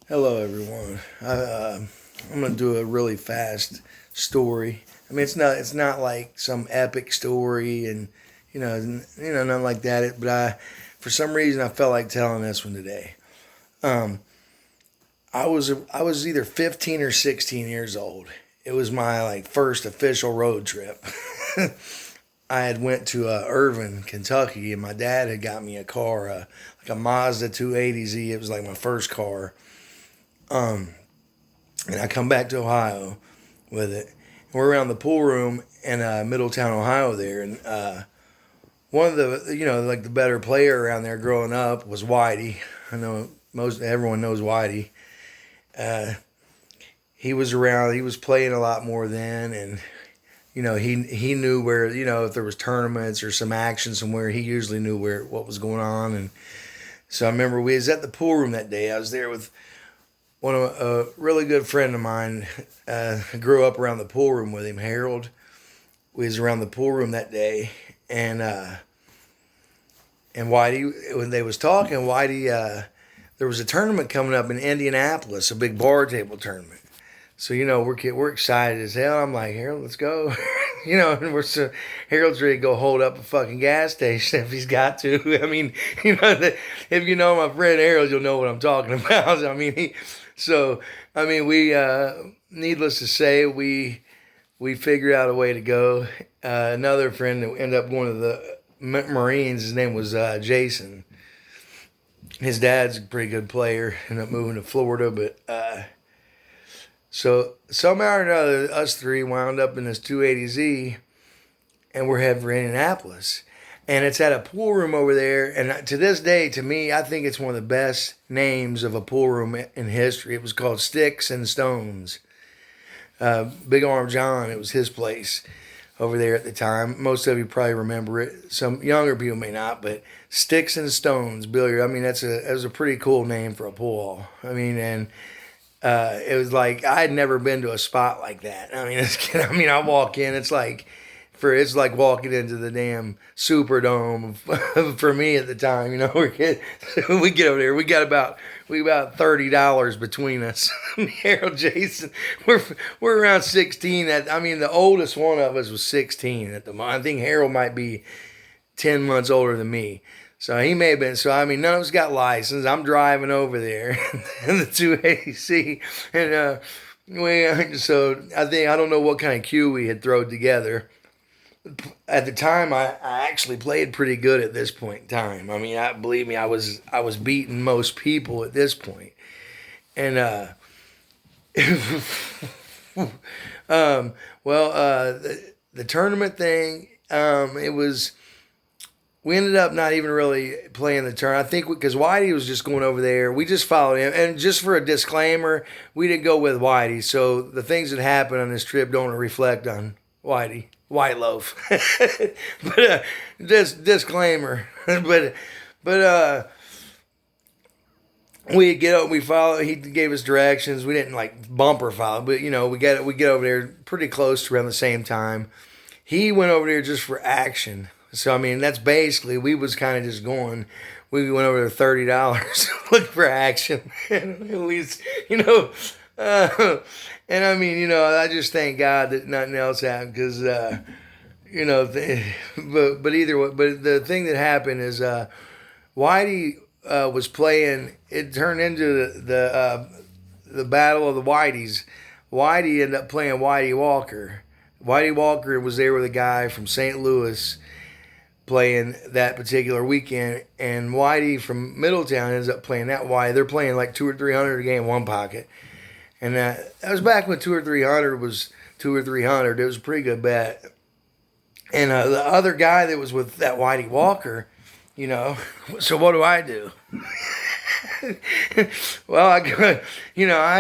Hello, everyone. I'm gonna do a really fast story. I mean, it's not like some epic story, and nothing like that. For some reason, I felt like telling this one today. Um, I was either 15 or 16 years old. It was my like first official road trip. I had went to Irvine, Kentucky, and my dad had got me a car, like a Mazda 280Z. It was like my first car. Um, and I come back to Ohio with it. And we're around the pool room in Middletown, Ohio there. And one of the, like the better player around there growing up was Whitey. I know most everyone knows Whitey. Uh, he was around. He was playing a lot more then, and he knew where if there was tournaments or some action somewhere, he usually knew where what was going on. And so I remember we was at the pool room that day. I was there with one of a really good friend of mine. Grew up around the pool room with him, Harold. We was around the pool room that day, and Whitey, when they was talking, Whitey, there was a tournament coming up in Indianapolis, a big bar table tournament. So we're excited as hell. I'm like, Harold, let's go. And Harold's ready to go hold up a fucking gas station if he's got to. I mean, if you know my friend Harold, you'll know what I'm talking about. I mean, we needless to say, we figured out a way to go. Another friend that ended up going to the Marines. His name was Jason. His dad's a pretty good player. Ended up moving to Florida, but so somehow or another, us three wound up in this 280Z, and we're heading for Indianapolis. And it's at a pool room over there. And to this day, to me, I think it's one of the best names of a pool room in history. It was called Sticks and Stones. Big Arm John, it was his place over there at the time. Most of you probably remember it. Some younger people may not, but Sticks and Stones Billiard. I mean, that was a pretty cool name for a pool hall. I mean, and it was like I had never been to a spot like that. I mean, I walk in, it's like walking into the damn Superdome for me at the time. We get over there. We about $30 between us. Harold, Jason, we're around 16. The oldest one of us was 16 at the moment. I think Harold might be 10 months older than me. So he may have been. So none of us got licensed. I'm driving over there in the 280C, and so I don't know what kind of cue we had thrown together. At the time, I actually played pretty good at this point in time. Believe me, I was beating most people at this point, and the tournament thing, it was. We ended up not even really playing the turn. I think because Whitey was just going over there. We just followed him. And just for a disclaimer, we didn't go with Whitey. So the things that happened on this trip don't reflect on Whitey. White Loaf. But just disclaimer. but we get up, we follow. He gave us directions. We didn't like bumper follow, but we get over there pretty close to around the same time. He went over there just for action. So that's basically we was kind of just going. We went over there $30 looking for action, and I just thank God that nothing else happened because but either way, but the thing that happened is Whitey was playing. It turned into the battle of the Whiteys. Whitey ended up playing Whitey Walker. Whitey Walker was there with a guy from St. Louis playing that particular weekend, and Whitey from Middletown ends up playing that Whitey. They're playing like 200 or 300 a game, one pocket, and that was back when 200 or 300 was 200 or 300. It was a pretty good bet. And the other guy that was with that Whitey Walker, so what do I do? Well, I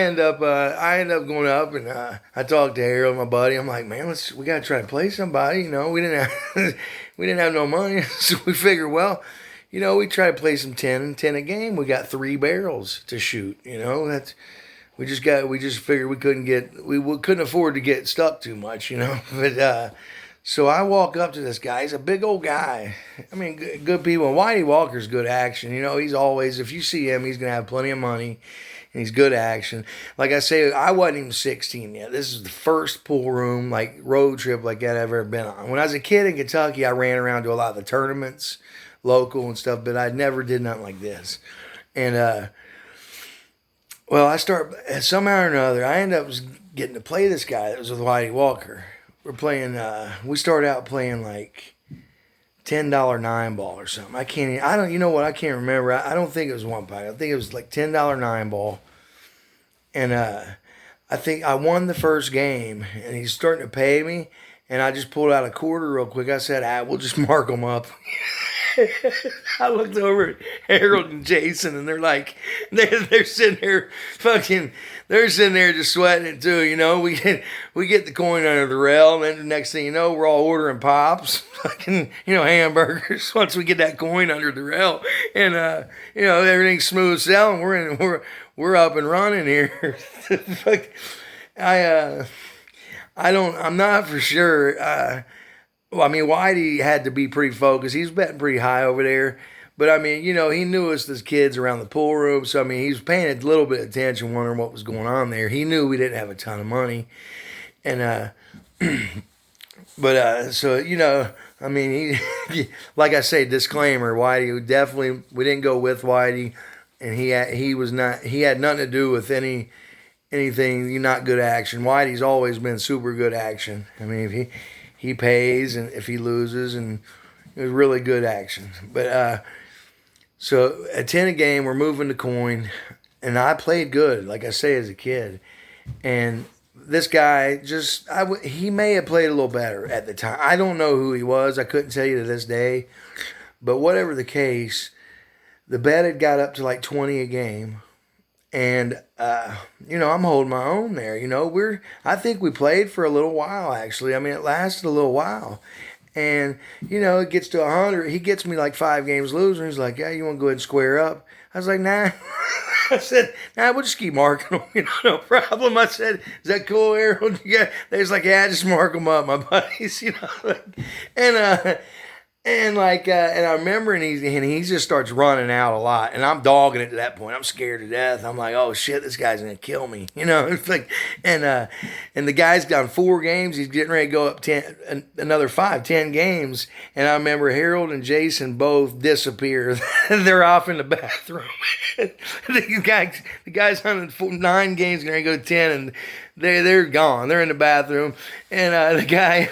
end up going up, and I talked to Harold, my buddy. I'm like, man, we gotta try to play somebody. We didn't have we didn't have no money, so we figured, well, we try to play some 10 a game. We got 3 barrels to shoot. That's we just figured we couldn't afford to get stuck too much. But So I walk up to this guy. He's a big old guy. I mean, good people. And Whitey Walker's good action. You know, he's always, if you see him, he's going to have plenty of money and he's good action. Like I say, I wasn't even 16 yet. This is the first pool room, like road trip like that I've ever been on. When I was a kid in Kentucky, I ran around to a lot of the tournaments, local and stuff, but I never did nothing like this. And, well, I start, somehow or another, I end up getting to play this guy that was with Whitey Walker. We're playing, we started out playing like $10 nine ball or something. I can't, I don't, you know what, I can't remember. I don't think it was one pocket. I think it was like $10 nine ball. And I think I won the first game, and he's starting to pay me. And I just pulled out a quarter real quick. I said, we'll just mark them up. I looked over at Harold and Jason, and they're like, they're sitting there fucking, they're sitting there just sweating it too. You know, we get the coin under the rail, and then the next thing you know, we're all ordering pops, fucking, you know, hamburgers. Once we get that coin under the rail, and you know, everything's smooth sailing. We're up and running here. I'm not for sure. Well, I mean, Whitey had to be pretty focused. He's betting pretty high over there. But, I mean, you know, he knew us as kids around the pool room. So, I mean, he was paying a little bit of attention, wondering what was going on there. He knew we didn't have a ton of money. And, so, you know, I mean, like I say, disclaimer, Whitey, we didn't go with Whitey. And he had nothing to do with anything, not good action. Whitey's always been super good action. I mean, if he pays, and if he loses, and it was really good action. But so at 10 a game, we're moving the coin, and I played good, like I say, as a kid. And this guy he may have played a little better at the time. I don't know who he was. I couldn't tell you to this day. But whatever the case, the bet had got up to like 20 a game. And, you know, I'm holding my own there. You know, I think we played for a little while, actually. I mean, it lasted a little while. And, you know, it gets to 100. He gets me like 5 games losing. He's like, yeah, you want to go ahead and square up? I was like, nah. I said, nah, we'll just keep marking them. You know, no problem. I said, is that cool, Harold? Yeah. They was like, yeah, just mark them up, my buddies. You know, and I remember, and he just starts running out a lot, and I'm dogging it to that point. I'm scared to death. I'm like, oh shit, this guy's gonna kill me, you know. It's like, and the guy's got 4 games. He's getting ready to go up 10, another 5, 10 games. And I remember Harold and Jason both disappear. They're off in the bathroom. the guy's on 9 games, going to go to 10, and they're gone. They're in the bathroom, and the guy.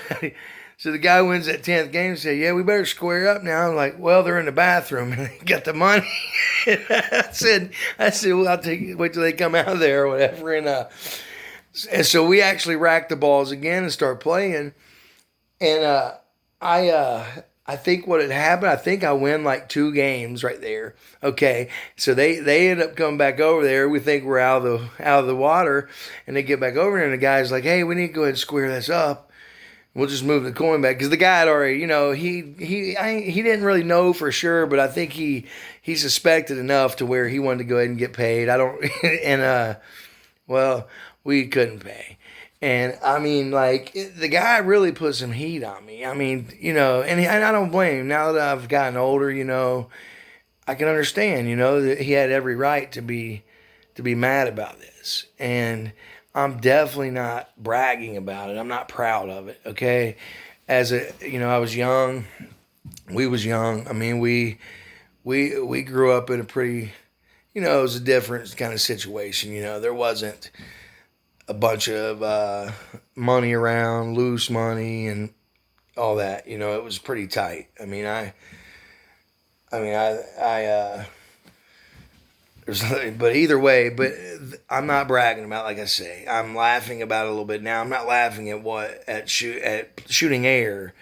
So the guy wins that 10th game and said, yeah, we better square up now. I'm like, well, they're in the bathroom and they got the money. I said, well, wait till they come out of there or whatever. And so we actually racked the balls again and start playing. And I think what had happened, I think I win like 2 games right there. Okay. So they end up coming back over there. We think we're out of the water, and they get back over there, and the guy's like, hey, we need to go ahead and square this up. We'll just move the coin back, because the guy had already, you know, he didn't really know for sure, but I think he suspected enough to where he wanted to go ahead and get paid. Well, we couldn't pay, and I mean, like, the guy really put some heat on me. I mean, you know, and I don't blame him. Now that I've gotten older, you know, I can understand, you know, that he had every right to be mad about this, and I'm definitely not bragging about it. I'm not proud of it, okay? I was young. We was young. I mean, we grew up in a pretty, you know, it was a different kind of situation. You know, there wasn't a bunch of money around, loose money, and all that. You know, it was pretty tight. I mean, but either way, but I'm not bragging about it, like I say. I'm laughing about it a little bit now. I'm not laughing at shooting air.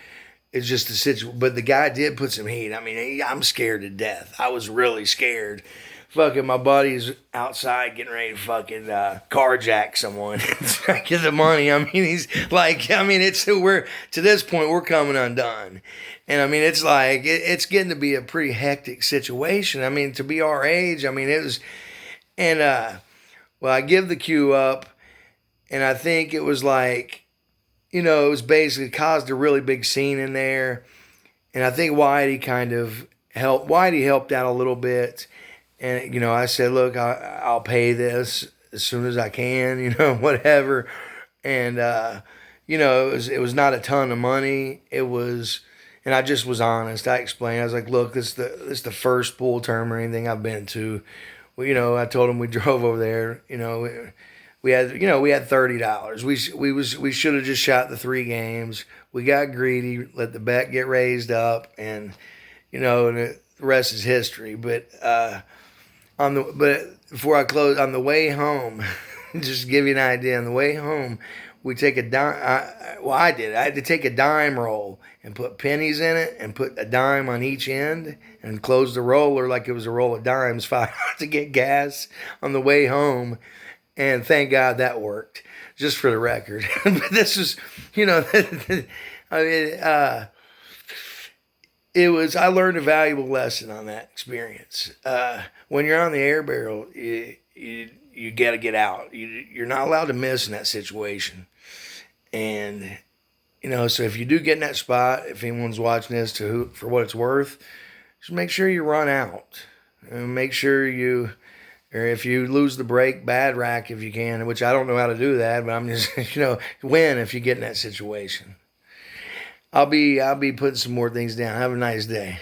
It's just the situation. But the guy did put some heat. I mean, I'm scared to death. I was really scared. Fucking my buddy's outside getting ready to fucking carjack someone and get the money. I mean, we're to this point, we're coming undone. And I mean, it's like, it's getting to be a pretty hectic situation. I mean, to be our age, I mean, it was, and, well, I give the cue up, and I think it was like it was basically caused a really big scene in there. And I think Whitey kind of Whitey helped out a little bit. And, I said, look, I'll pay this as soon as I can, whatever. And, it was not a ton of money. And I just was honest. I explained. I was like, look, this is the first pool tournament or anything I've been to. Well, I told him we drove over there. We had $30. We should have just shot the 3 games. We got greedy, let the bet get raised up, and the rest is history. But before I close, on the way home, just to give you an idea, on the way home, we take a dime. I did. I had to take a dime roll and put pennies in it and put a dime on each end and close the roller like it was a roll of dimes, $5 to get gas on the way home. And thank God that worked, just for the record. But this was, I mean, I learned a valuable lesson on that experience. When you're on the air barrel, you got to get out. You're not allowed to miss in that situation. And, so if you do get in that spot, if anyone's watching this for what it's worth, just make sure you run out. And make sure or if you lose the brake, bad rack if you can, which I don't know how to do that, but I'm just, win if you get in that situation. I'll be putting some more things down. Have a nice day.